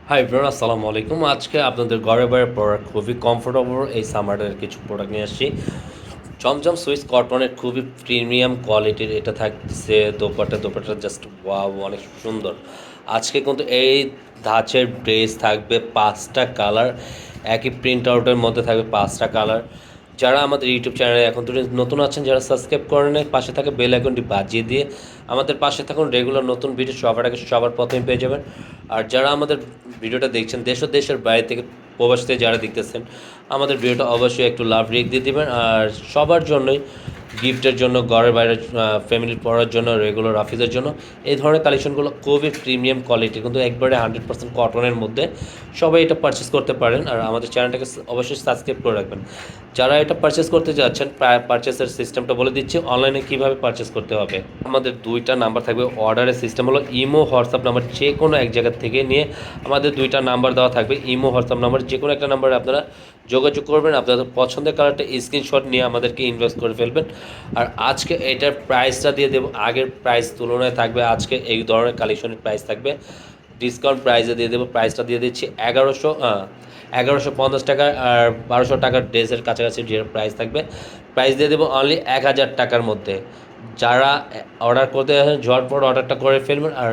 Hi everyone, আসসালামু আলাইকুম। আজকে আপনাদের ঘরে বাইরে পড়ার খুবই কমফোর্টেবল এই সামারের কিছু প্রোডাক্ট নিয়ে আসছি। জমজম সুইস কটনের খুবই প্রিমিয়াম কোয়ালিটির এটা থাকছে দোপাট্টা জাস্ট ওয়াও, অনেক সুন্দর। আজকে কিন্তু এই ধাঁচের ড্রেস থাকবে 5টা কালার, একই প্রিন্ট আউটের মধ্যে থাকবে 5টা কালার। যারা আমাদের ইউটিউব চ্যানেলে এখন তুলে নতুন আছেন, যারা সাবস্ক্রাইব করেন নাই, পাশে থাকে বেল আইকনটি বাজিয়ে দিয়ে আমাদের পাশে থাকুন। রেগুলার নতুন ভিডিও সবার আগে সবার প্রথমে পেয়ে যাবেন। আর যারা আমাদের ভিডিওটা দেখছেন দেশ ও দেশের বাইরে থেকে, প্রবাস থেকে যারা দেখতেছেন, আমাদের ভিডিওটা অবশ্যই একটু লাভ রেক দিয়ে দেবেন। আর সবার জন্যই, গিফটের জন্য, ঘরের বাইরে ফ্যামিলির পড়ার জন্য, রেগুলার অফিসের জন্য এই ধরনের কালেকশনগুলো খুবই প্রিমিয়াম কোয়ালিটি, কিন্তু একবারে 100% কটনের মধ্যে। সবাই এটা পারচেস করতে পারেন। আর আমাদের চ্যানেলটাকে অবশ্যই সাবস্ক্রাইব করে রাখবেন। যারা এটা পারচেস করতে যাচ্ছেন, পারচেসের সিস্টেমটা বলে দিচ্ছি, অনলাইনে কীভাবে পারচেস করতে হবে। আমাদের দুইটা নাম্বার থাকবে। অর্ডারের সিস্টেম হলো ইমো, হোয়াটসঅ্যাপ নাম্বার, যে কোনো এক জায়গা থেকে নিয়ে আমাদের দুইটা নাম্বার দেওয়া থাকবে। ইমো, হোয়াটসঅ্যাপ নাম্বার, যে কোনো একটা নাম্বারে আপনারা যোগাযোগ করবেন। আপনাদের পছন্দের কালারটা স্ক্রিনশট নিয়ে আমাদেরকে ইনভয়েস করে ফেলবেন। আর আজকে এটার প্রাইসটা দিয়ে দেবো, আগের প্রাইস তুলনায় থাকবে আজকে এই ধরনের কালেকশনের প্রাইস থাকবে ডিসকাউন্ট প্রাইসে দিয়ে দেবো। প্রাইসটা দিয়ে দিচ্ছি 1150 টাকা, আর 1200 টাকার ড্রেসের কাছাকাছি যে প্রাইস থাকবে। প্রাইস দিয়ে দেবো অনলি 1000 টাকার মধ্যে। যারা অর্ডার করতে আসেন ঝটপট অর্ডারটা করে ফেলবেন। আর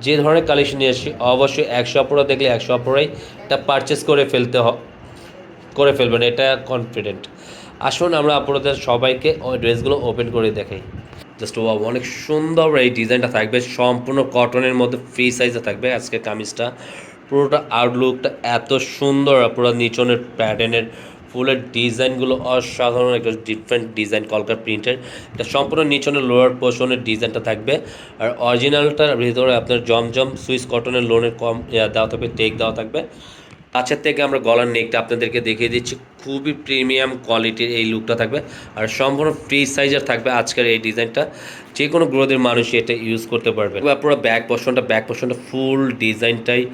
যে ধরনের কালেকশন নিয়ে এসেছি অবশ্যই 100 দেখলে 100 এটা পারচেস করে ফেলবেন, এটা কনফিডেন্ট। আসুন আমরা আপনাদের সবাইকে ওই ড্রেসগুলো ওপেন করে দেখাই। জাস্ট ও অনেক সুন্দর এই ডিজাইনটা থাকবে, সম্পূর্ণ কটনের মধ্যে ফ্রি সাইজে থাকবে আজকে কামিজটা। পুরোটা আউটলুকটা এত সুন্দর, পুরো নিচনের প্যাটার্নের ফুলের ডিজাইনগুলো অসাধারণ, একটা ডিফারেন্ট ডিজাইন, কলকার প্রিন্টের। এটা সম্পূর্ণ নিচনের লোয়ার পোর্শনের ডিজাইনটা থাকবে। আর অরিজিনালটার ভিতরে আপনার জমজম সুইস কটনের লোনের কম দেওয়া থাকবে, টেক দেওয়া থাকবে। কাছের থেকে আমরা গলার নেকটা আপনাদেরকে দেখিয়ে দিচ্ছি, খুবই প্রিমিয়াম কোয়ালিটির এই লুকটা থাকবে। আর সম্পূর্ণ ফ্রি সাইজের থাকবে আজকের এই ডিজাইনটা, যে কোনো গ্রোথের মানুষই এটা ইউজ করতে পারবে। পুরো ব্যাক পোর্শনটা ফুল ডিজাইনটাই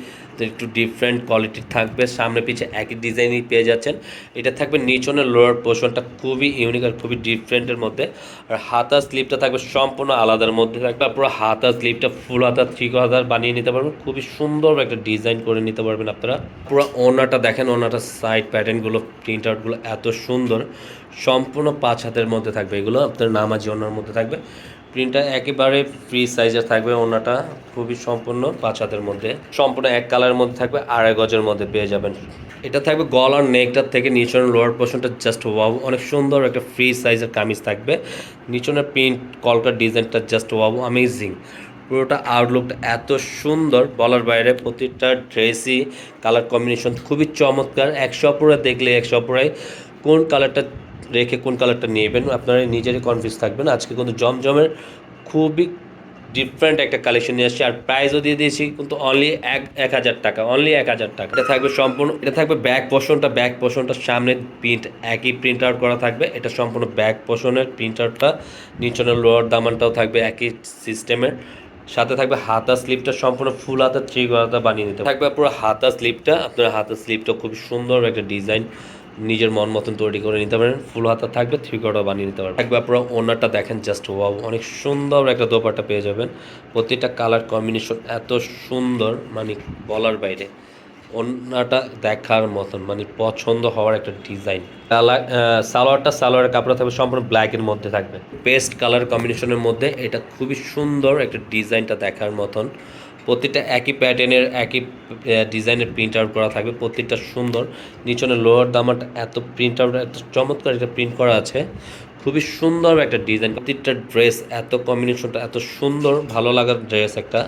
একটু ডিফারেন্ট কোয়ালিটির থাকবে, সামনে পিছিয়ে একই ডিজাইনই পেয়ে যাচ্ছেন। এটা থাকবে নিচনের লোয়ার পোর্শনটা খুবই ইউনিক আর খুবই ডিফারেন্টের মধ্যে। আর হাতা স্লিপটা থাকবে সম্পূর্ণ আলাদার মধ্যে থাকবে। পুরো হাতা স্লিপটা ফুল হাতা, 3 হাতা বানিয়ে নিতে পারবেন, খুবই সুন্দর একটা ডিজাইন করে নিতে পারবেন আপনারা। পুরো ওড়নাটা দেখেন, ওড়নাটা সাইড প্যাটার্নগুলো, প্রিন্ট আউটগুলো এত সুন্দর। সম্পূর্ণ 5 হাতের মধ্যে থাকবে, এগুলো আপনার নামাজি ওড়নার মধ্যে থাকবে। প্রিন্টটা একেবারে ফ্রি সাইজের থাকবে, ওড়নাটা খুবই সম্পূর্ণ 5 হাতের মধ্যে, সম্পূর্ণ এক কালারের মধ্যে থাকবে, 2.5 গজের মধ্যে পেয়ে যাবেন। এটা থাকবে গলার নেকটার থেকে নিচনের লোয়ার পোর্শনটা জাস্ট ওয়াও, অনেক সুন্দর একটা ফ্রি সাইজের কামিজ থাকবে। নিচনের প্রিন্ট কলকার ডিজাইনটা জাস্ট ওয়াও, অ্যামেজিং। পুরোটা আউটলুকটা এত সুন্দর বলার বাইরে। প্রতিটা ড্রেসই কালার কম্বিনেশন খুবই চমৎকার, 100 দেখলে 100 কোন কালারটা রেখে কোন কালারটা নেবেন আপনারা নিজেরই কনফিউজ থাকবেন। আজকে কিন্তু জমজমের খুবই ডিফারেন্ট একটা কালেকশন নিয়ে আসছি। আর প্রাইসও দিয়ে দিয়েছি কিন্তু অনলি 1000 টাকা, অনলি 1000 টাকা। এটা থাকবে সম্পূর্ণ, এটা থাকবে ব্যাক পোর্শনটার সামনে প্রিন্ট একই প্রিন্ট আউট করা থাকবে। এটা সম্পূর্ণ ব্যাক পোর্শনের প্রিন্ট আউটটা, নিচনের লোয়ার দামানটাও থাকবে একই সিস্টেমের। সাথে থাকবে হাতা স্লিপটা সম্পূর্ণ ফুল হাতা, 3 হাতা বানিয়ে নিতে থাকবে পুরো হাতা স্লিপটা। আপনার হাতা স্লিপটা খুবই সুন্দর একটা ডিজাইন, নিজের মন মতন তৈরি করে নিতে পারেন। ফুল হাতা থাকবে, 3 কোয়ার্টার বানিয়ে নিতে পারবেন। থাকবে আপনারা ওনারটা দেখেন, জাস্ট ওয়াও, অনেক সুন্দর একটা দোপাট্টা পেয়ে যাবেন। প্রতিটা কালার কম্বিনেশন এত সুন্দর, মানে বলার বাইরে। ওনাটা দেখার মতন, মানে পছন্দ হওয়ার একটা ডিজাইন। কালার সালোয়ারের কাপড়টা থাকবে সম্পূর্ণ ব্ল্যাকের মধ্যে থাকবে, পেস্ট কালার কম্বিনেশনের মধ্যে। এটা খুবই সুন্দর একটা ডিজাইনটা দেখার মতন। প্রতিটা একই প্যাটার্নের, একই ডিজাইনের প্রিন্ট আউট করা থাকবে, প্রত্যেকটা সুন্দর। নিচনের লোয়ার দামাটা এত প্রিন্ট আউট, এত চমৎকার এটা প্রিন্ট করা আছে, খুবই সুন্দর একটা ডিজাইন। প্রত্যেকটা ড্রেস এত কম্বিনেশনটা এত সুন্দর, ভালো লাগার ড্রেস একটা।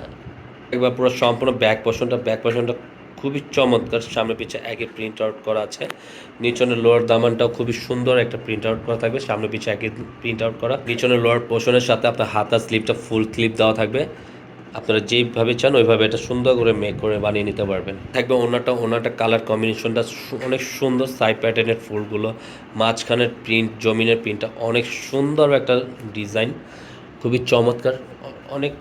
একবার পুরো সম্পূর্ণ ব্যাক পোর্শনটা খুবই চমৎকার, সামনে পিছে একই প্রিন্ট আউট করা আছে। নিচনের লোয়ার দামানটাও খুবই সুন্দর একটা প্রিন্ট আউট করা থাকবে, সামনে পিছে একই প্রিন্ট আউট করা। নিচনের লোয়ার পোর্শনের সাথে আপনার হাতা স্লিপটা ফুল ক্লিপ দেওয়া থাকবে। আপনারা যেইভাবে চান ওইভাবে এটা সুন্দর করে মেক করে বানিয়ে নিতে পারবেন। থাকবে ওনাটা কালার কম্বিনেশনটা অনেক সুন্দর, সাইড প্যাটার্নের ফুলগুলো, মাঝখানের প্রিন্ট, জমিনের প্রিন্টটা অনেক সুন্দর একটা ডিজাইন, খুবই চমৎকার। অনেক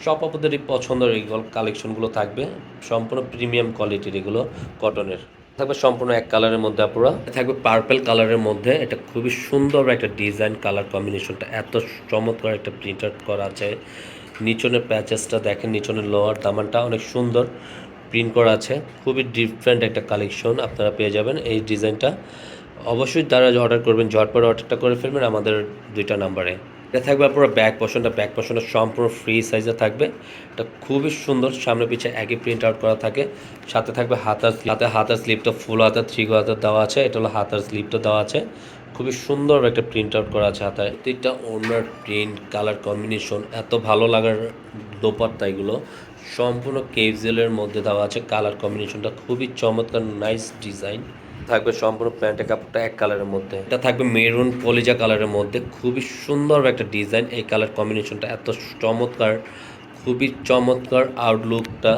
সব আপনাদেরই পছন্দের এইগুলো কালেকশনগুলো থাকবে, সম্পূর্ণ প্রিমিয়াম কোয়ালিটির, এগুলো কটনের থাকবে। সম্পূর্ণ এক কালারের মধ্যে আপুরা থাকবে, পার্পল কালারের মধ্যে। এটা খুবই সুন্দর একটা ডিজাইন, কালার কম্বিনেশনটা এত চমৎকার একটা প্রিন্ট আউট করা আছে। নিচনের প্যাচেসটা দেখেন, নিচনের লোয়ার দামানটা অনেক সুন্দর, প্রিন্ট করা আছে, খুবই ডিফারেন্ট একটা কালেকশন আপনারা পেয়ে যাবেন। এই ডিজাইনটা অবশ্যই যারা অর্ডার করবেন ঝটপট অর্ডারটা করে ফেলবেন আমাদের 2টা নাম্বারে। এটা থাকবে পুরো ব্যাক পোর্শনটা সম্পূর্ণ ফ্রি সাইজে থাকবে। এটা খুবই সুন্দর, সামনে পিছে একই প্রিন্ট আউট করা থাকে। সাথে থাকবে হাতার স্লিপটা ফুল হাতার 3 হাতার দেওয়া আছে, এটা হলো হাতার স্লিপটা দেওয়া আছে। খুবই সুন্দর একটা প্রিন্ট আউট করা আছে হাতায়। প্রত্যেকটা ওনার প্রিন্ট কালার কম্বিনেশন এত ভালো লাগার দোপাট্টা, এগুলো সম্পূর্ণ কেভজেলের মধ্যে দেওয়া আছে। কালার কম্বিনেশনটা খুবই চমৎকার, নাইস ডিজাইন থাকবে। সম্পূর্ণ প্যান্টের কাপড়টা এক কালারের মধ্যে, এটা থাকবে মেরুন কলিজা কালারের মধ্যে। খুবই সুন্দর একটা ডিজাইন, এই কালার কম্বিনেশনটা এত চমৎকার, খুবই চমৎকার। আউটলুকটা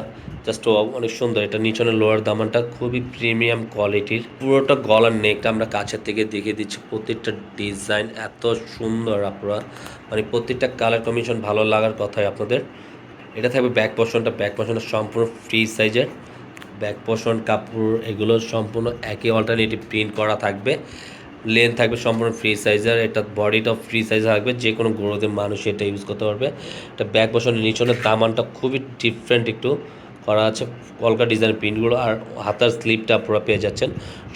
জাস্ট অনেক সুন্দর। এটা নিচনের লোয়ার দামানটা খুবই প্রিমিয়াম কোয়ালিটির। পুরোটা গলার নেকটা আমরা কাছের থেকে দেখিয়ে দিচ্ছি। প্রত্যেকটা ডিজাইন এত সুন্দর, আপনারা মানে প্রত্যেকটা কালার কম্বিনেশন ভালো লাগার কথাই আপনাদের। এটা থাকবে ব্যাক পোর্শনটা সম্পূর্ণ ফ্রি সাইজের। ব্যাক পোর্শন কাপড় এগুলো সম্পূর্ণ একই অল্টারনেটিভ প্রিন্ট করা থাকবে। লেন্থ থাকবে সম্পূর্ণ ফ্রি সাইজের। এটা বডিটাও ফ্রি সাইজ থাকবে, যে কোনো গরুদের মানুষ এটা ইউজ করতে পারবে। এটা ব্যাক পোর্শনের নিচনের দামানটা খুবই ডিফারেন্ট একটু করা আছে, কলকা ডিজাইনের প্রিন্টগুলো। আর হাতার স্লিপটা পুরো পেয়ে যাচ্ছেন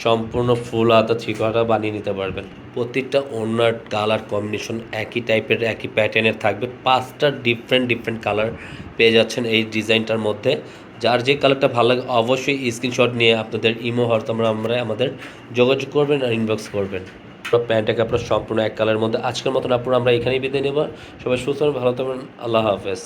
সম্পূর্ণ ফুল হাতা 3 বানিয়ে নিতে পারবেন। প্রত্যেকটা ওনার কালার কম্বিনেশন একই টাইপের, একই প্যাটার্নের থাকবে। 5টা ডিফারেন্ট কালার পেয়ে যাচ্ছেন এই ডিজাইনটার মধ্যে। যার যে কালারটা ভালো লাগে অবশ্যই স্ক্রিনশট নিয়ে আপনাদের ইমো হোয়াটসঅ্যাপে আমরা আমাদের যোগাযোগ করবেন আর ইনবক্স করবেন। প্যান্টটা কাপড় সম্পূর্ণ এক কালারের মধ্যে। আজকের মতন আপনারা আমরা এখানেই বিদায় নেব। সবাই সুস্থ ভালো থাকবেন। আল্লাহ হাফেজ।